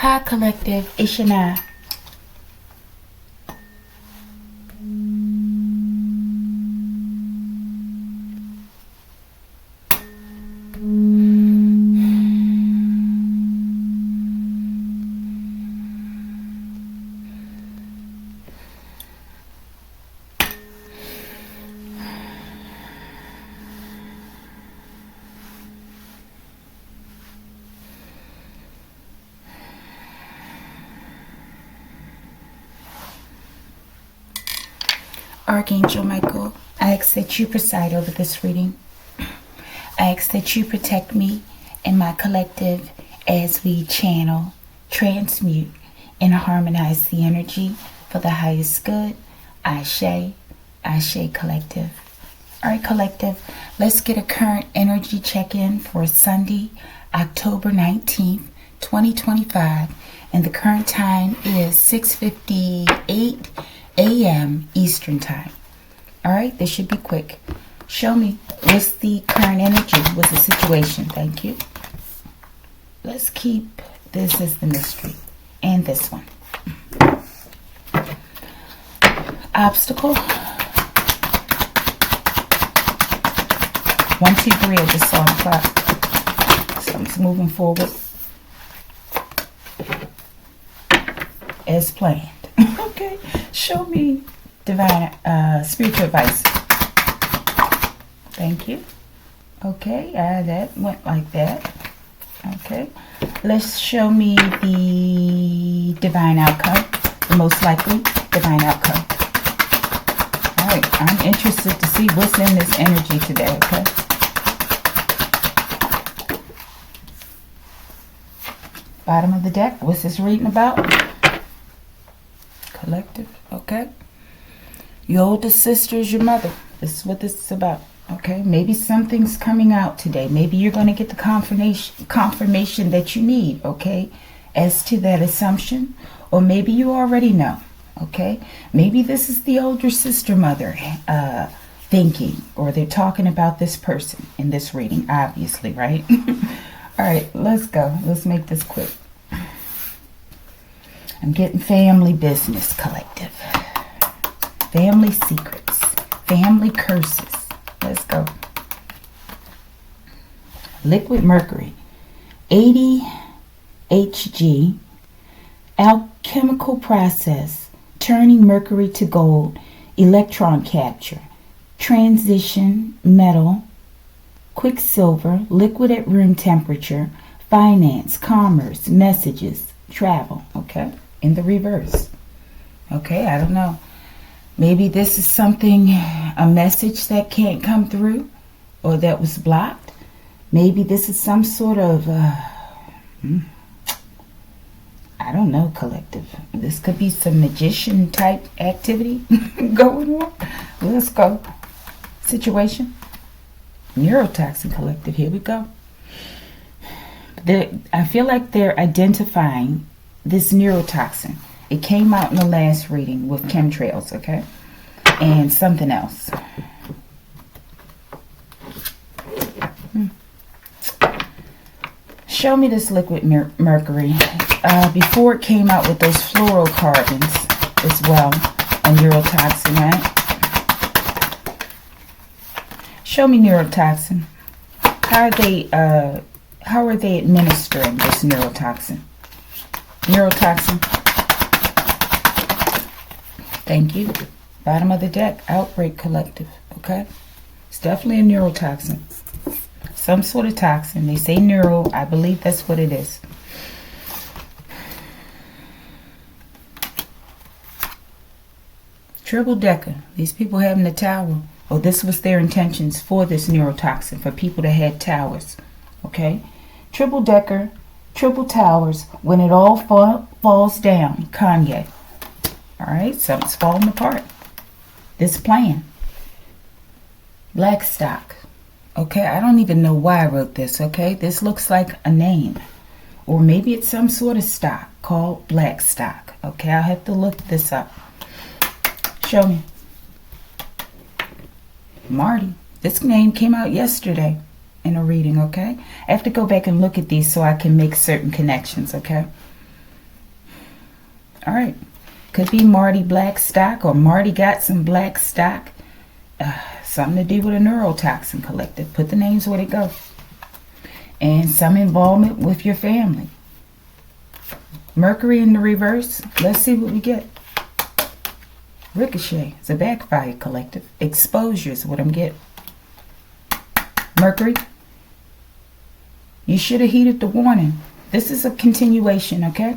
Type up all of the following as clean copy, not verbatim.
Hi, collective. It's Shana. Archangel Michael, I ask that you preside over this reading. I ask that you protect me and my collective as we channel, transmute, and harmonize the energy for the highest good. Ashe, Ashe collective. Alright, collective, let's get a current energy check-in for Sunday, October 19th, 2025. And the current time is 6:58 a.m. Eastern time. Alright, this should be quick. Show me, what's the current energy? What's the situation? Thank you. Let's keep this as the mystery. And this one. Obstacle. 1, 2, 3, I just saw on the clock. Something's moving forward as planned. Okay, show me divine spiritual advice. Thank you. Okay, that went like that. Okay, let's show me the divine outcome, the most likely divine outcome. All right, I'm interested to see what's in this energy today. Okay. Bottom of the deck, what's this reading about? Collective, okay. Your older sister is your mother. This is what this is about, okay. Maybe something's coming out today. Maybe you're going to get the confirmation that you need, okay, as to that assumption. Or maybe you already know, okay. Maybe this is the older sister mother thinking, or they're talking about this person in this reading, obviously, right? All right, let's go. Let's make this quick. I'm getting family business, collective. Family secrets. Family curses. Let's go. Liquid mercury. 80 Hg. Alchemical process. Turning mercury to gold. Electron capture. Transition metal. Quicksilver. Liquid at room temperature. Finance. Commerce. Messages. Travel. Okay. In the reverse. Okay, I don't know. Maybe this is something, a message that can't come through or that was blocked. Maybe this is some sort of, I don't know, collective. This could be some magician type activity going on. Let's go. Situation. Neurotoxin collective. Here we go. I feel like they're identifying this neurotoxin. It came out in the last reading with chemtrails, okay? And something else. Show me this liquid mercury. Before it came out with those fluorocarbons as well, a neurotoxin, right? Show me neurotoxin. How are they administering this neurotoxin? Neurotoxin. Thank you. Bottom of the deck. Outbreak collective. Okay. It's definitely a neurotoxin. Some sort of toxin. They say neuro. I believe that's what it is. Triple decker. These people having the tower. Oh, this was their intentions for this neurotoxin. For people that had towers. Okay. Triple decker. Triple towers. When it all falls down. Kanye. Alright, something's falling apart. This plan. Blackstock. Okay, I don't even know why I wrote this, okay? This looks like a name. Or maybe it's some sort of stock called Blackstock. Okay, I'll have to look this up. Show me. Marty. This name came out yesterday in a reading, okay? I have to go back and look at these so I can make certain connections, okay? All right. Could be Marty Blackstock, or Marty got some black stock. Something to do with a neurotoxin collective. Put the names where they go. And some involvement with your family. Mercury in the reverse. Let's see what we get. Ricochet. It's a backfire collective. Exposure is what I'm getting. Mercury. You should have heeded the warning. This is a continuation, okay?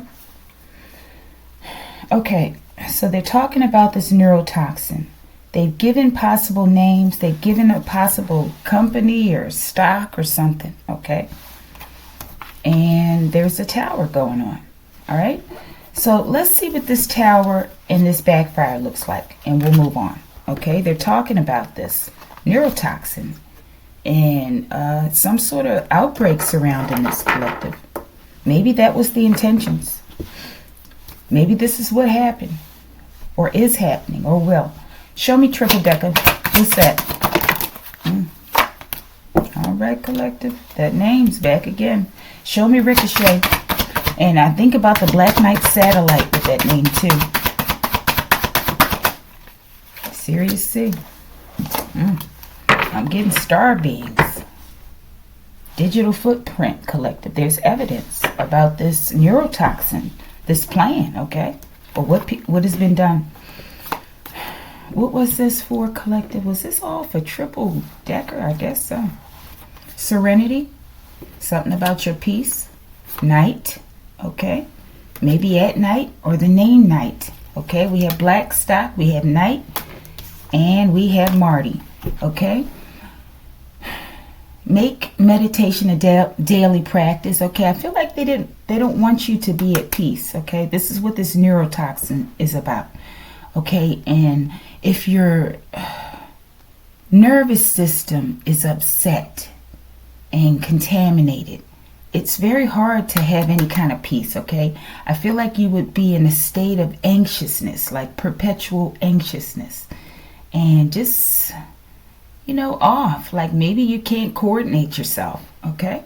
Okay, so they're talking about this neurotoxin. They've given possible names. They've given a possible company or stock or something, okay? And there's a tower going on, all right? So let's see what this tower and this backfire looks like, and we'll move on, okay? They're talking about this neurotoxin and some sort of outbreak surrounding this collective. Maybe that was the intentions. Maybe this is what happened, or is happening, or will. Show me triple decker. What's that? All right, collective. That name's back again. Show me Ricochet. And I think about the Black Knight satellite with that name too. Sirius C. I'm getting star beings. Digital footprint collective. There's evidence about this neurotoxin, this plan, okay? Or what has been done. What was this for, collective? Was this all for triple decker? I guess so. Serenity. Something about your peace. Night. Okay. Maybe at night, or the name Night. Okay. We have Blackstock. We have Night. And we have Marty. Okay. Make meditation a daily practice. Okay. I feel like they don't want you to be at peace. Okay. This is what this neurotoxin is about. Okay. And if your nervous system is upset and contaminated, it's very hard to have any kind of peace, okay? I feel like you would be in a state of anxiousness, like perpetual anxiousness. And just, off. Like maybe you can't coordinate yourself, okay?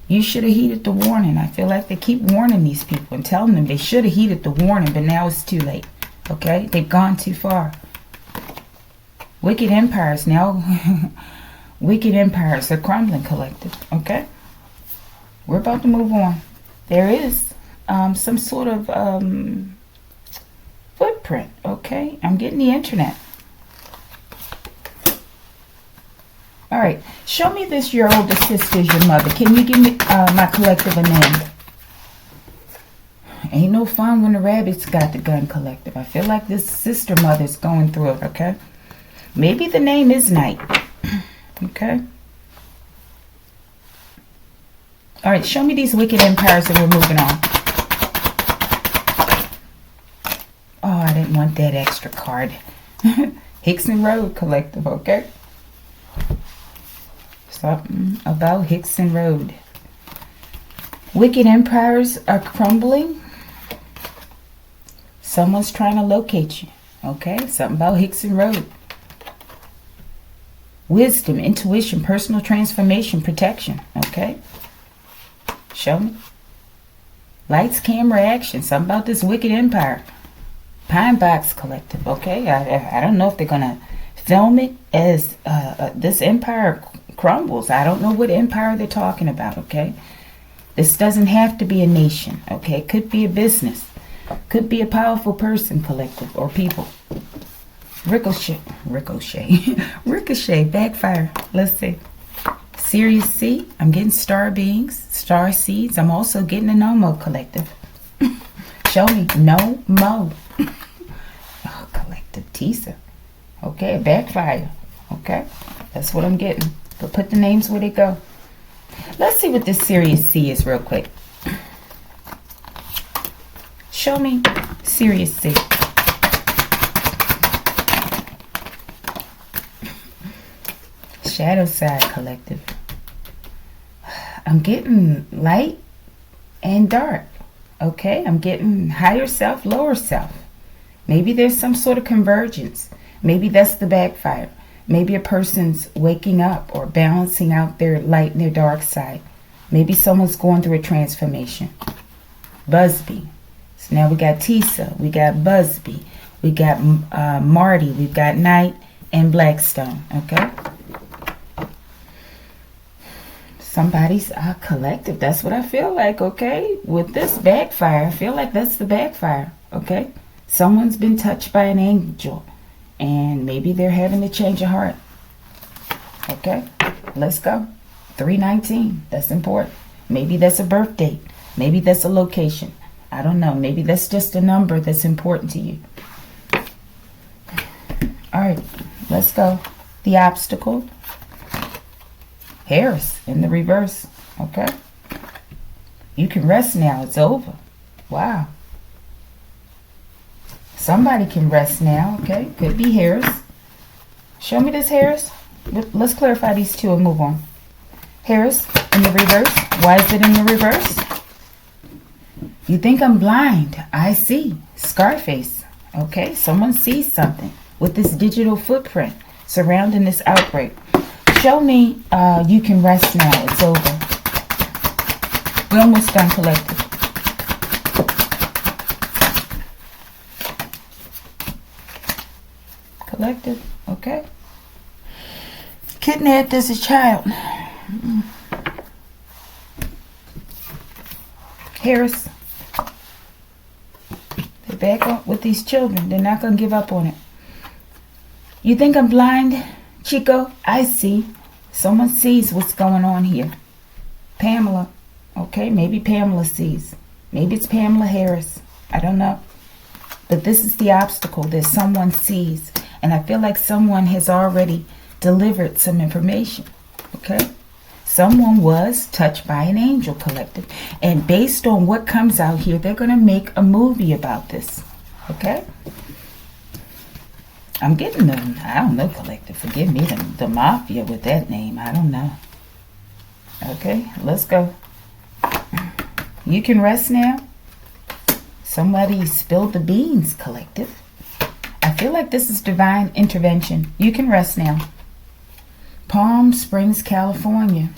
You should have heeded the warning. I feel like they keep warning these people and telling them they should have heeded the warning, but now it's too late. Okay, they've gone too far. Wicked empires now. Wicked empires are crumbling, collective. Okay, we're about to move on. There is some sort of footprint. Okay, I'm getting the internet. All right, show me this. Your older sister is your mother. Can you give me my collective a name? Ain't no fun when the rabbits got the gun, collective. I feel like this sister mother's going through it, okay? Maybe the name is Night. Okay? All right, show me these wicked empires that we're moving on. Oh, I didn't want that extra card. Hickson Road, collective, okay? Something about Hickson Road. Wicked empires are crumbling. Someone's trying to locate you. Okay? Something about Hickson Road. Wisdom, intuition, personal transformation, protection. Okay? Show me. Lights, camera, action. Something about this wicked empire. Pine Box Collective. Okay? I don't know if they're going to film it as this empire crumbles. I don't know what empire they're talking about. Okay? This doesn't have to be a nation. Okay? It could be a business. Could be a powerful person, collective, or people. Ricochet, backfire. Let's see. Sirius C, I'm getting star beings, star seeds. I'm also getting a no-mo collective. Show me. No-mo. Oh, collective Tisa. Okay, backfire. Okay, that's what I'm getting. But put the names where they go. Let's see what this Sirius C is real quick. Show me Sirius C. Shadow side collective. I'm getting light and dark. Okay, I'm getting higher self, lower self. Maybe there's some sort of convergence. Maybe that's the backfire. Maybe a person's waking up or balancing out their light and their dark side. Maybe someone's going through a transformation. Busby. So now we got Tisa, we got Busby, we got Marty, we've got Knight and Blackstone. Okay. Somebody's collective. That's what I feel like. Okay. With this backfire, I feel like that's the backfire. Okay. Someone's been touched by an angel, and maybe they're having a change of heart. Okay. Let's go. 319. That's important. Maybe that's a birth date. Maybe that's a location. I don't know. Maybe that's just a number that's important to you. All right. Let's go. The obstacle. Harris in the reverse. Okay. You can rest now. It's over. Wow. Somebody can rest now. Okay. Could be Harris. Show me this Harris. Let's clarify these two and move on. Harris in the reverse. Why is it in the reverse? You think I'm blind. I see. Scarface. Okay. Someone sees something with this digital footprint surrounding this outbreak. Show me you can rest now. It's over. We're almost done, collective. Collective. Okay. Kidnapped as a child. Harris. They're back up with these children. They're not going to give up on it. You think I'm blind, Chico? I see. Someone sees what's going on here. Pamela. Okay, maybe Pamela sees. Maybe it's Pamela Harris. I don't know. But this is the obstacle that someone sees. And I feel like someone has already delivered some information. Okay? Someone was touched by an angel, collective. And based on what comes out here, they're going to make a movie about this. Okay? I'm getting them. I don't know, collective. Forgive me, the mafia with that name. I don't know. Okay, let's go. You can rest now. Somebody spilled the beans, collective. I feel like this is divine intervention. You can rest now. Palm Springs, California.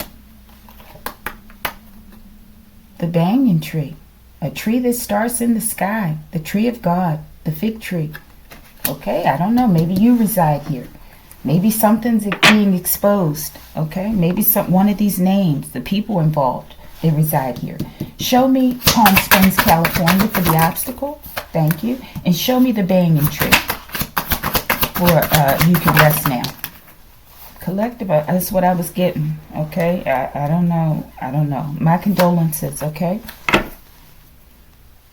The banyan tree. A tree that starts in the sky. The tree of God. The fig tree. Okay, I don't know. Maybe you reside here. Maybe something's being exposed. Okay, maybe one of these names, the people involved, they reside here. Show me Palm Springs, California for the obstacle. Thank you. And show me the banyan tree for you can rest now. Collective, that's what I was getting. Okay, I don't know. I don't know. My condolences. Okay.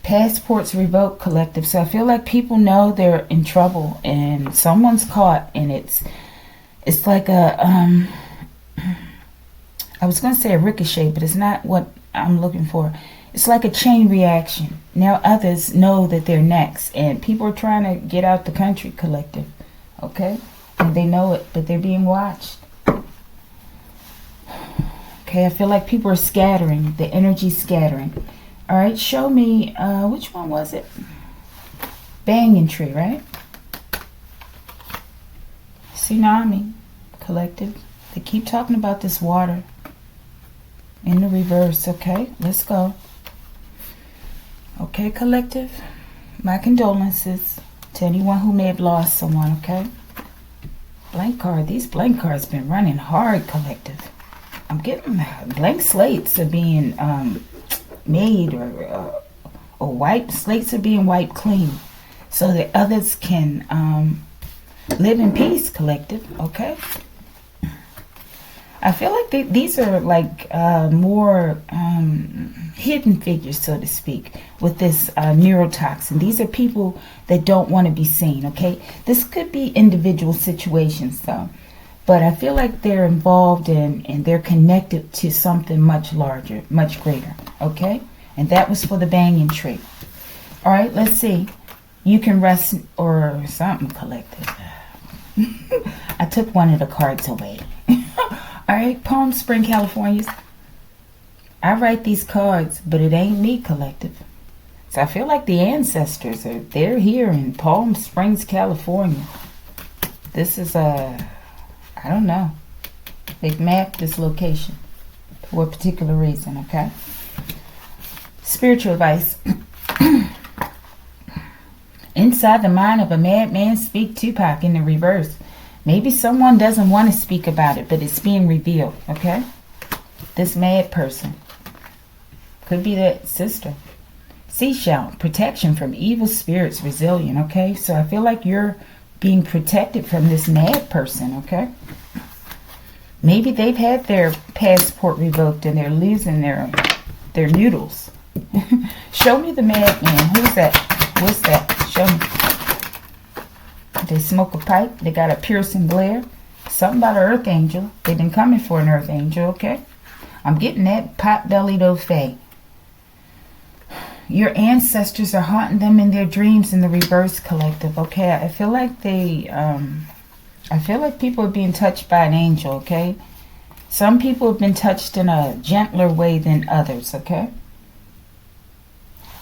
Passports revoked, collective. So I feel like people know they're in trouble and someone's caught, and it's like a I was going to say a ricochet, but it's not what I'm looking for. It's like a chain reaction. Now others know that they're next, and people are trying to get out the country, collective. Okay? And they know it, but they're being watched. Okay, I feel like people are scattering. The energy's scattering. All right, show me, which one was it? Banyan tree, right? Tsunami, collective. They keep talking about this water in the reverse. Okay, let's go. Okay, collective. My condolences to anyone who may have lost someone, okay? Blank card. These blank cards been running hard, collective. I'm getting blank slates are being made or wiped. Slates are being wiped clean so that others can live in peace, collective. Okay, I feel like these are like more hidden figures, so to speak, with this neurotoxin. These are people that don't want to be seen. Okay, this could be individual situations though, but I feel like they're involved in and they're connected to something much larger, much greater. Okay, and that was for the banyan tree. All right, let's see. You can rest or something, collective. I took one of the cards away. All right, Palm Springs, California. I write these cards, but it ain't me, collective. So I feel like the ancestors they're here in Palm Springs, California. This is I don't know. They've mapped this location for a particular reason, okay? Spiritual advice. inside the mind of a madman speak Tupac in the reverse. Maybe someone doesn't want to speak about it, but it's being revealed, okay? This mad person. Could be that sister. Seashell, protection from evil spirits, resilient, okay? So I feel like you're being protected from this mad person, okay? Maybe they've had their passport revoked and they're losing their noodles. Show me the madman. Who's that? What's that? Show me. They smoke a pipe. They got a piercing glare. Something about an earth angel. They've been coming for an earth angel, okay? I'm getting that pot-bellied old fae. Your ancestors are haunting them in their dreams in the reverse, collective, okay? I feel like people are being touched by an angel, okay? Some people have been touched in a gentler way than others, okay?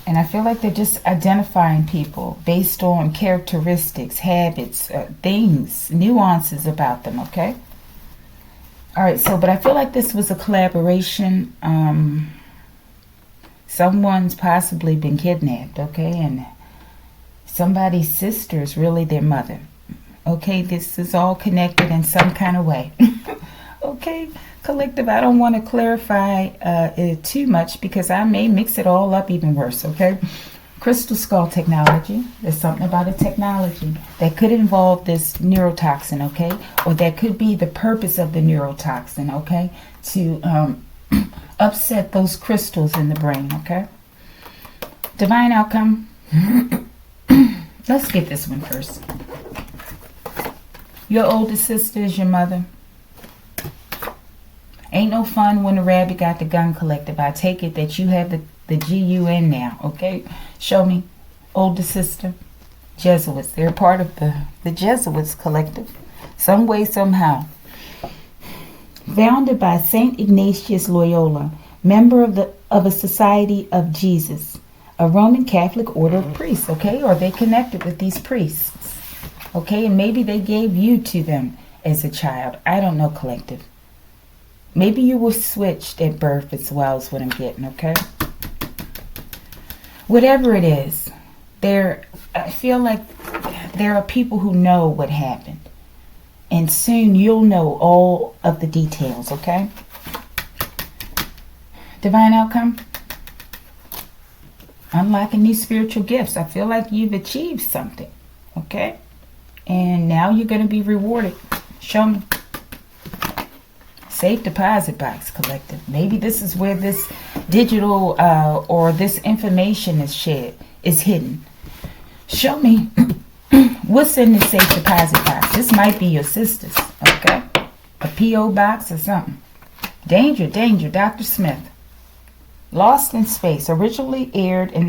And I feel like they're just identifying people based on characteristics, habits, things, nuances about them, okay? All right, so, but I feel like this was a collaboration. Someone's possibly been kidnapped, okay? And somebody's sister is really their mother. Okay, this is all connected in some kind of way. Okay, collective, I don't want to clarify it too much because I may mix it all up even worse, okay? Crystal skull technology. There's something about a technology that could involve this neurotoxin, okay? Or that could be the purpose of the neurotoxin, okay? To upset those crystals in the brain, okay? Divine outcome. Let's get this one first. Your oldest sister is your mother. Ain't no fun when the rabbit got the gun, collective. I take it that you have the GUN now, okay? Show me. Older sister. Jesuits. They're part of the Jesuits, collective. Some way, somehow. Founded by Saint Ignatius Loyola, member of a Society of Jesus, a Roman Catholic order of priests, okay? Or they connected with these priests, okay? And maybe they gave you to them as a child. I don't know, collective. Maybe you were switched at birth as well as what I'm getting, okay? Whatever it is, I feel like there are people who know what happened. And soon you'll know all of the details, okay? Divine outcome. Unlocking these spiritual gifts. I feel like you've achieved something, okay? And now you're going to be rewarded. Show me. Safe deposit box, collective. Maybe this is where this digital or this information is hidden. Show me what's in the safe deposit box. This might be your sister's, okay? A P.O. box or something. Danger, danger, Dr. Smith. Lost in Space. Originally aired in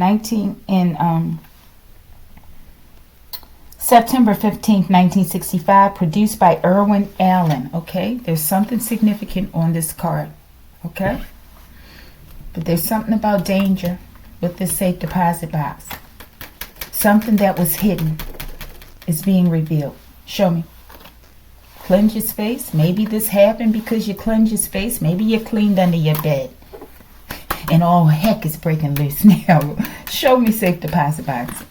September 15th, 1965, produced by Irwin Allen, okay? There's something significant on this card, okay? But there's something about danger with this safe deposit box. Something that was hidden is being revealed. Show me. Cleanse your space. Maybe this happened because you cleansed your space. Maybe you cleaned under your bed. And all heck is breaking loose now. Show me safe deposit box.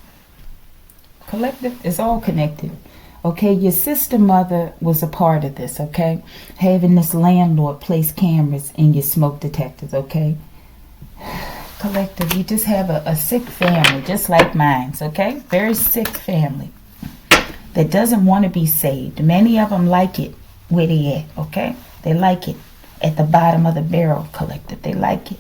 Collective is all connected. Okay, your sister mother was a part of this, okay? Having this landlord place cameras in your smoke detectors, okay? Collective, you just have a sick family, just like mine's, okay? Very sick family that doesn't want to be saved. Many of them like it where they at, okay? They like it at the bottom of the barrel, collective. They like it.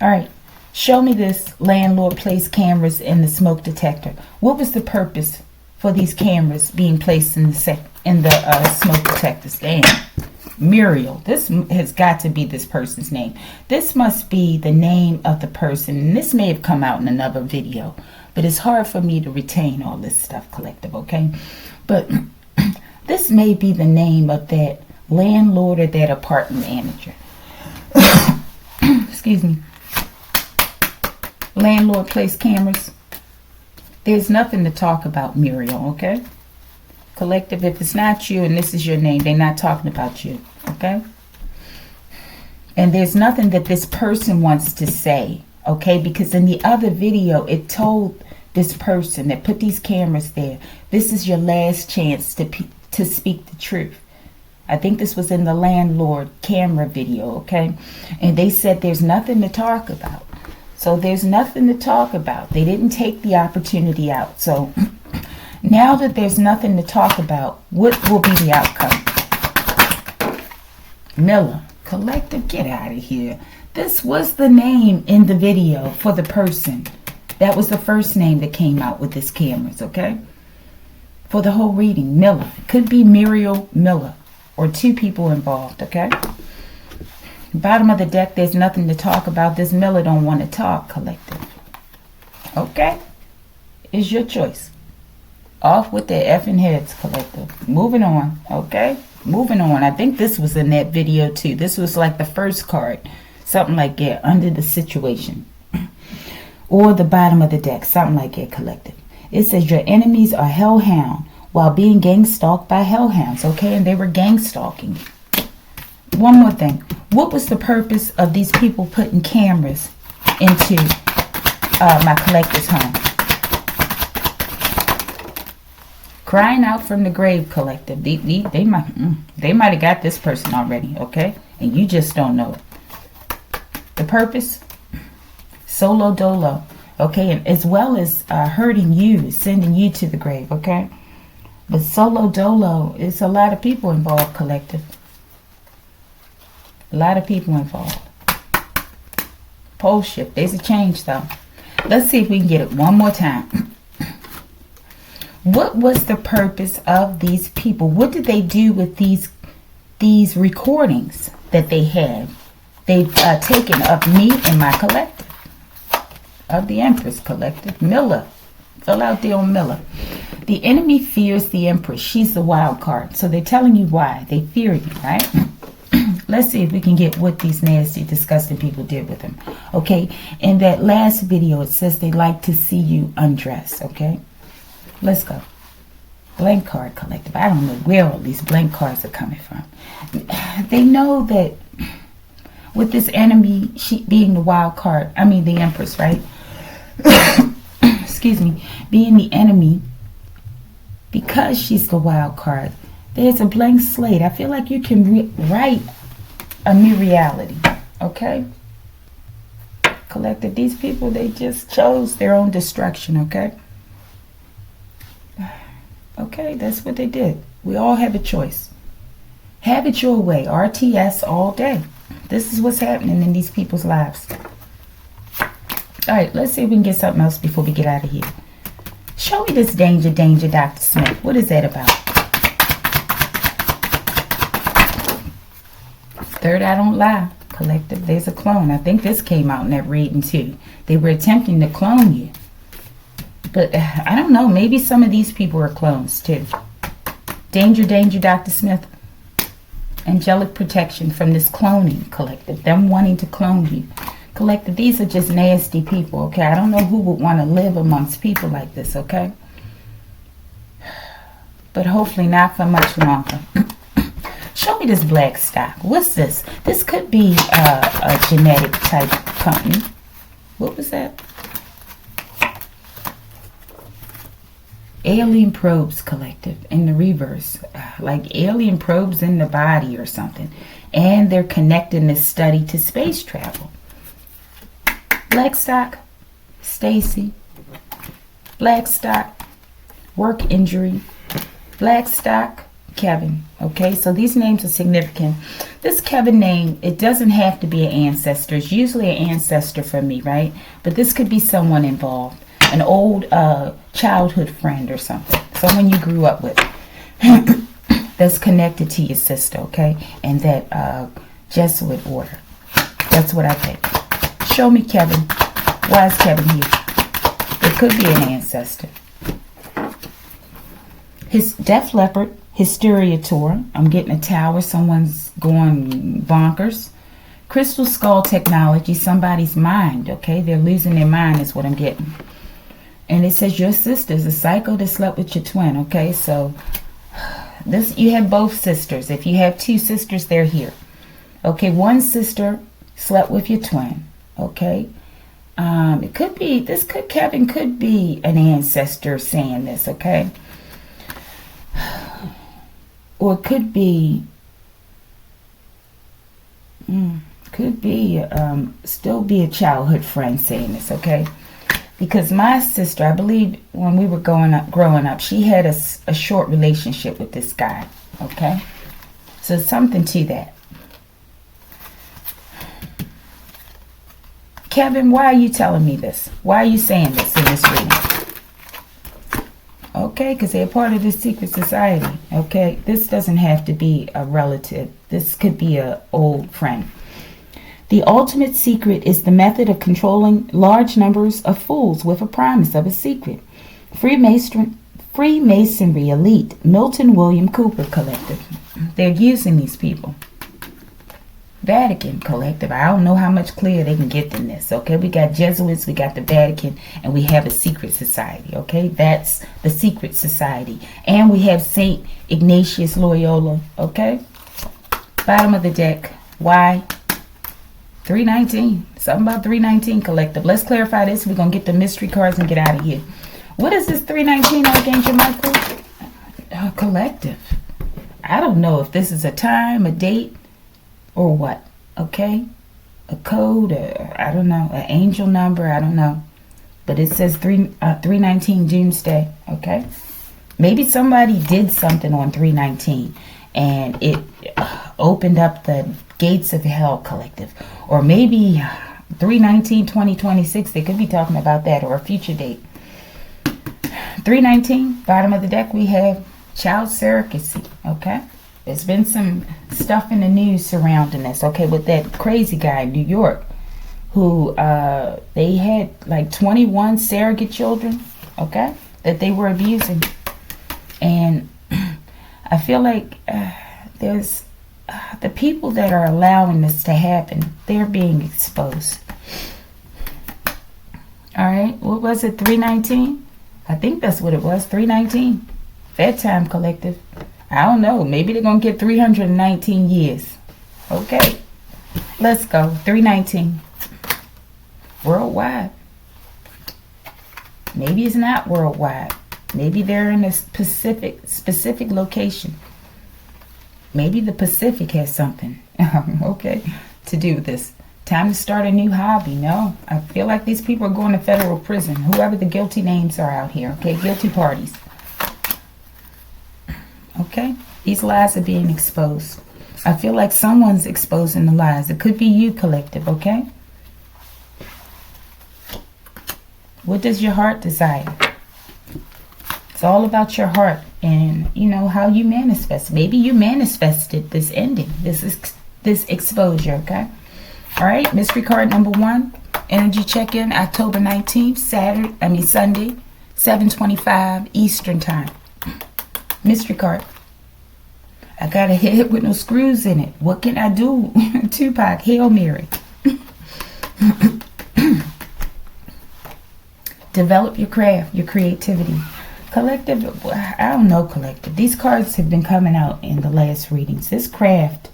All right. Show me this landlord placed cameras in the smoke detector. What was the purpose for these cameras being placed in the smoke detectors? Damn. Muriel. This has got to be this person's name. This must be the name of the person. And this may have come out in another video. But it's hard for me to retain all this stuff, collective, okay? But this may be the name of that landlord or that apartment manager. Excuse me. Landlord placed cameras. There's nothing to talk about, Muriel, okay? Collective, if it's not you and this is your name, they're not talking about you, okay? And there's nothing that this person wants to say Okay, because in the other video, it told this person that put these cameras there, this is your last chance to speak the truth. I think this was in the landlord camera video, okay? And they said there's nothing to talk about. So there's nothing to talk about. They didn't take the opportunity out. So now that there's nothing to talk about, what will be the outcome? Miller, collective, get out of here. This was the name in the video for the person. That was the first name that came out with this cameras, okay? For the whole reading, Miller. Could be Muriel Miller or two people involved, okay? Bottom of the deck, there's nothing to talk about. This Miller don't want to talk, collective. Okay? It's your choice. Off with their effing heads, collective. Moving on, okay? Moving on. I think this was in that video too. This was like the first card. Something like that, under the situation. Or the bottom of the deck, something like that, collective. It says your enemies are hellhound while being gang stalked by hellhounds, okay? And they were gang stalking. One more thing. What was the purpose of these people putting cameras into my collective's home? Crying out from the grave, collective. They might have got this person already, okay? And you just don't know it. The purpose? Solo dolo, okay? And as well as hurting you, sending you to the grave, okay? But solo dolo, it's a lot of people involved, collective. A lot of people involved. Pole shift. There's a change, though. Let's see if we can get it one more time. What was the purpose of these people? What did they do with these recordings that they had? They've taken of me and my collective. Of the Empress collective. Miller. Fill out there on Miller. The enemy fears the Empress. She's the wild card. So they're telling you why. They fear you, right? Let's see if we can get what these nasty, disgusting people did with him. Okay? In that last video, it says they like to see you undress. Okay? Let's go. Blank card collective. I don't know where all these blank cards are coming from. They know that with this enemy, she being the wild card, I mean the Empress, right? Excuse me. Being the enemy, because she's the wild card, there's a blank slate. I feel like you can write a new reality, okay? Collective, these people, they just chose their own destruction, okay? Okay, that's what they did. We all have a choice. Have it your way. RTS all day. This is what's happening in these people's lives. All right, let's see if we can get something else before we get out of here. Show me this danger, Dr. Smith. What is that about? Third, I don't lie. Collective, there's a clone. I think this came out in that reading too. They were attempting to clone you. But I don't know. Maybe some of these people are clones too. Danger, Dr. Smith. Angelic protection from this cloning, collective. Them wanting to clone you. Collective, these are just nasty people, okay? I don't know who would want to live amongst people like this, okay? But hopefully not for much longer. Show me this black stock. What's this? This could be a genetic type company. What was that? Alien probes, collective, in the reverse. Like alien probes in the body or something. And they're connecting this study to space travel. Blackstock, Stacy. Blackstock, work injury. Blackstock, Kevin. Okay, so these names are significant. This Kevin name, it doesn't have to be an ancestor. It's usually an ancestor for me, right? But this could be someone involved. An old childhood friend or something. Someone you grew up with. That's connected to your sister, okay? And that Jesuit order. That's what I think. Show me Kevin. Why is Kevin here? It could be an ancestor. His Def Leppard, Hysteria Tour. I'm getting a tower. Someone's going bonkers. Crystal Skull Technology. Somebody's mind, okay? They're losing their mind is what I'm getting. And it says your sister's a psycho that slept with your twin, okay? So this, you have both sisters. If you have two sisters, they're here. Okay, one sister slept with your twin, okay? It could be, Kevin could be an ancestor saying this, okay? Or it could be, still be a childhood friend saying this, okay? Because my sister, I believe when we were growing up, she had a short relationship with this guy, okay? So something to that. Kevin, why are you telling me this? Why are you saying this in this reading? Okay, because they're part of this secret society, okay? This doesn't have to be a relative. This could be an old friend. The ultimate secret is the method of controlling large numbers of fools with a promise of a secret. Freemasonry elite, Milton William Cooper Collective. They're using these people. Vatican Collective. I don't know how much clearer they can get than this. Okay, we got Jesuits, we got the Vatican, and we have a secret society. Okay, that's the secret society. And we have Saint Ignatius Loyola. Okay, bottom of the deck. Why? 319. Something about 319 Collective. Let's clarify this. We're going to get the mystery cards and get out of here. What is this 319, Archangel Michael? Collective. I don't know if this is a time, a date, or what. Okay? A code, I don't know. An angel number, I don't know. But it says 319 Doomsday. Okay? Maybe somebody did something on 319 and it opened up the gates of hell, Collective. Or maybe 319-2026, they could be talking about that, or a future date. 319, bottom of the deck, we have child surrogacy, okay? There's been some stuff in the news surrounding this, okay, with that crazy guy in New York who they had like 21 surrogate children, okay, that they were abusing. And I feel like there's the people that are allowing this to happen, they're being exposed. All right, what was it, 319? I think that's what it was, 319. Fed Time Collective. I don't know, maybe they're going to get 319 years. Okay, let's go, 319. Worldwide. Maybe it's not worldwide. Maybe they're in a specific location. Maybe the Pacific has something, okay, to do with this. Time to start a new hobby. No, I feel like these people are going to federal prison. Whoever the guilty names are out here, okay, guilty parties. Okay, these lies are being exposed. I feel like someone's exposing the lies. It could be you, Collective, okay? What does your heart desire? It's all about your heart and, you know, how you manifest. Maybe you manifested this ending, this exposure, okay? All right, mystery card number 1, energy check-in, October 19th, Sunday, 7:25 Eastern Time. Mystery card. I got a head with no screws in it. What can I do? Tupac, Hail Mary. Develop your craft, your creativity. Collective, I don't know, Collective. These cards have been coming out in the last readings. This craft,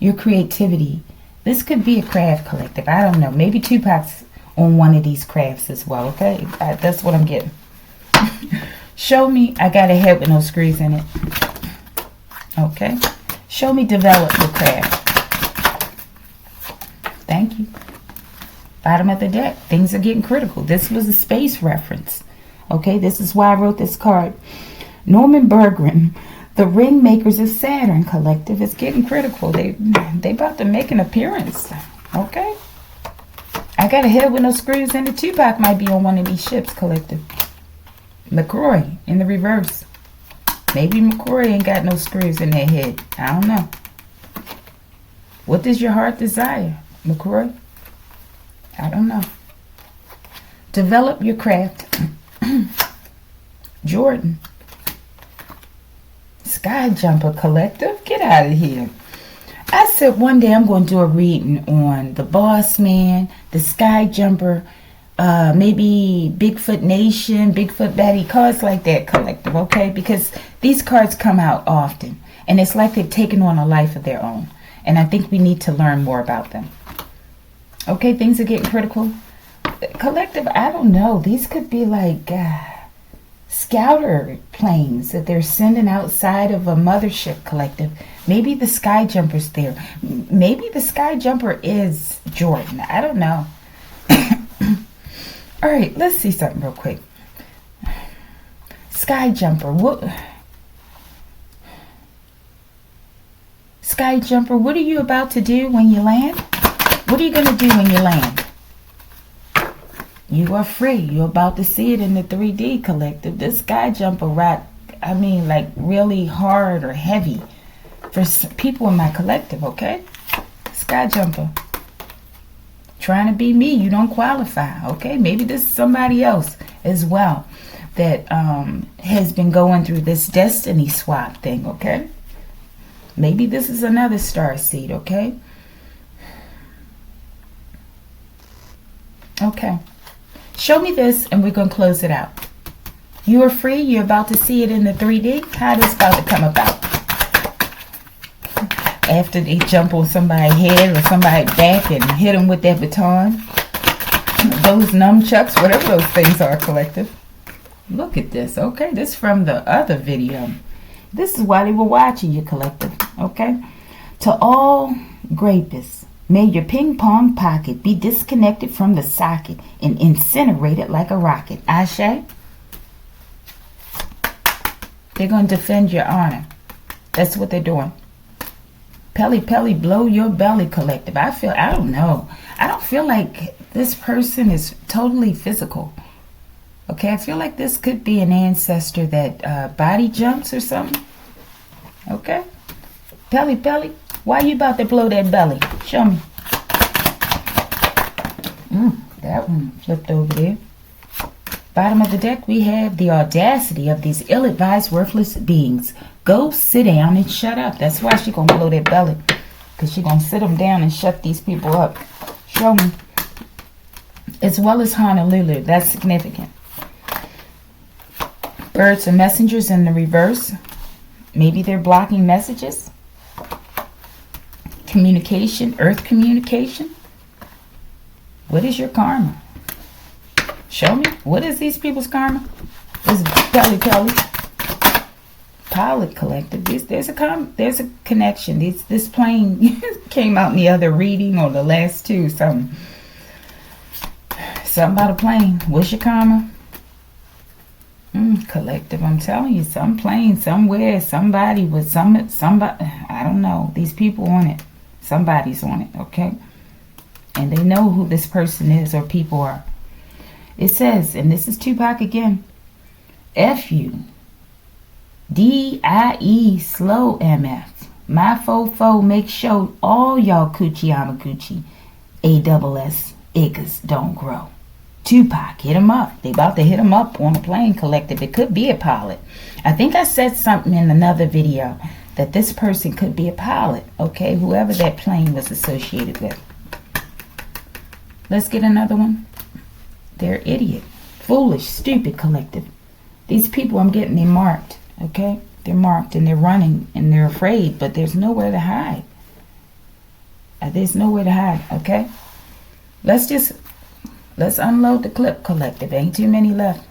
your creativity, this could be a craft, Collective. I don't know. Maybe Tupac's on one of these crafts as well, okay? That's what I'm getting. Show me, I got a head with no screws in it. Okay. Show me develop your craft. Thank you. Bottom of the deck. Things are getting critical. This was a space reference. Okay, this is why I wrote this card. Norman Bergman, the ring makers of Saturn Collective, is getting critical. They about to make an appearance. Okay. I got a head with no screws in it. Tupac might be on one of these ships, Collective. McCroy in the reverse. Maybe McCroy ain't got no screws in their head. I don't know. What does your heart desire, McCroy? I don't know. Develop your craft. Jordan. Sky Jumper Collective. Get out of here. I said one day I'm going to do a reading on the Boss Man, the Sky Jumper, maybe Bigfoot Nation, Bigfoot Betty, cards like that, Collective, okay? Because these cards come out often, and it's like they've taken on a life of their own, and I think we need to learn more about them. Okay, things are getting critical. Collective, I don't know. These could be like scouter planes that they're sending outside of a mothership, collective. Maybe the sky jumper's there. Maybe the sky jumper is Jordan. I don't know. All right, let's see something real quick. Sky jumper. What? Sky jumper, what are you about to do when you land? What are you going to do when you land? You are free. You're about to see it in the 3D, collective. This sky jumper rock, I mean, like really hard or heavy for people in my collective, okay? Sky jumper. Trying to be me, you don't qualify, okay? Maybe this is somebody else as well that has been going through this destiny swap thing, okay? Maybe this is another star seed, okay? Okay. Show me this and we're going to close it out. You are free. You're about to see it in the 3D. How this about to come about? After they jump on somebody's head or somebody's back and hit them with that baton. Those nunchucks, whatever those things are, collective. Look at this. Okay, this is from the other video. This is why they were watching you, collective. Okay? To all grapists, may your ping pong pocket be disconnected from the socket and incinerated like a rocket. Ashe? They're going to defend your honor. That's what they're doing. Pelly, pelly, blow your belly, collective. I don't know. I don't feel like this person is totally physical. Okay, I feel like this could be an ancestor that body jumps or something. Okay? Pelly, pelly, why you about to blow that belly? Show me. That one flipped over there. Bottom of the deck, we have the audacity of these ill-advised, worthless beings. Go sit down and shut up. That's why she's going to blow that belly. Because she's going to sit them down and shut these people up. Show me. As well as Honolulu. That's significant. Birds and messengers in the reverse. Maybe they're blocking messages. Communication. Earth communication. What is your karma? Show me. What is these people's karma? This is Pelly Pelly. Pilot collective. There's a connection. This plane came out in the other reading or the last two. Something about a plane. What's your karma? Collective. I'm telling you, some plane somewhere. Somebody with somebody. I don't know. These people on it. Somebody's on it. Okay. And they know who this person is or people are. It says, and this is Tupac again, F-U, D-I-E, slow M-F. My fofo, make sure all y'all coochie amaguchi, A-double-S, iggas don't grow. Tupac, hit him up. They about to hit him up on a plane collective. It could be a pilot. I think I said something in another video that this person could be a pilot, okay? Whoever that plane was associated with. Let's get another one. They're idiot, foolish, stupid collective. These people I'm getting, they're marked, okay? They're marked and they're running and they're afraid, but there's nowhere to hide. There's nowhere to hide, okay? Let's unload the clip, collective. Ain't too many left.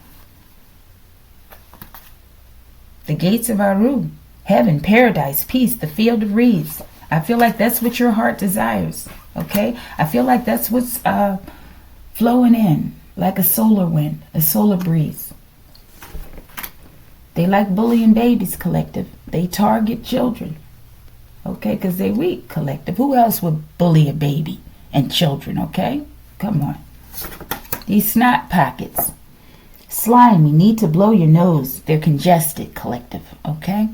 The gates of Aru, heaven, paradise, peace, the field of reeds. I feel like that's what your heart desires, okay? I feel like that's what's flowing in. Like a solar wind, a solar breeze. They like bullying babies, collective. They target children. Okay, because they're weak, collective. Who else would bully a baby and children, okay? Come on. These snot pockets. Slimy, need to blow your nose. They're congested, collective, okay?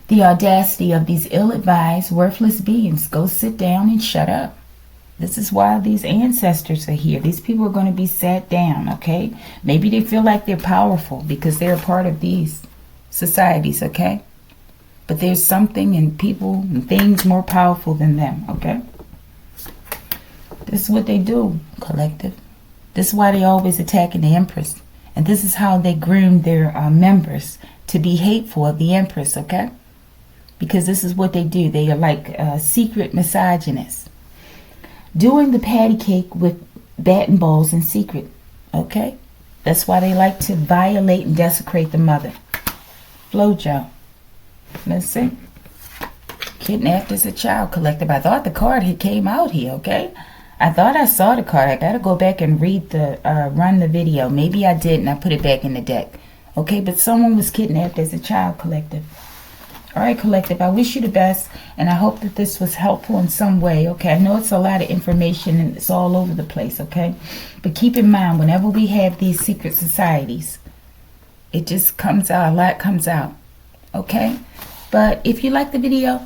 The audacity of these ill-advised, worthless beings. Go sit down and shut up. This is why these ancestors are here. These people are going to be sat down, okay? Maybe they feel like they're powerful because they're a part of these societies, okay? But there's something in people and things more powerful than them, okay? This is what they do, collective. This is why they always attacking the Empress. And this is how they groom their members to be hateful of the Empress, okay? Because this is what they do. They are like secret misogynists. doing the patty cake with bat and balls in secret. Okay? That's why they like to violate and desecrate the mother. Flojo. Let's see. Kidnapped as a child collective. I thought the card had came out here, okay? I thought I saw the card. I gotta go back and read the, run the video. Maybe I did and I put it back in the deck. Okay, but someone was kidnapped as a child collective. Alright, collective, I wish you the best, and I hope that this was helpful in some way, okay? I know it's a lot of information and it's all over the place, okay? But keep in mind, whenever we have these secret societies, it just comes out, a lot comes out, okay? But if you like the video,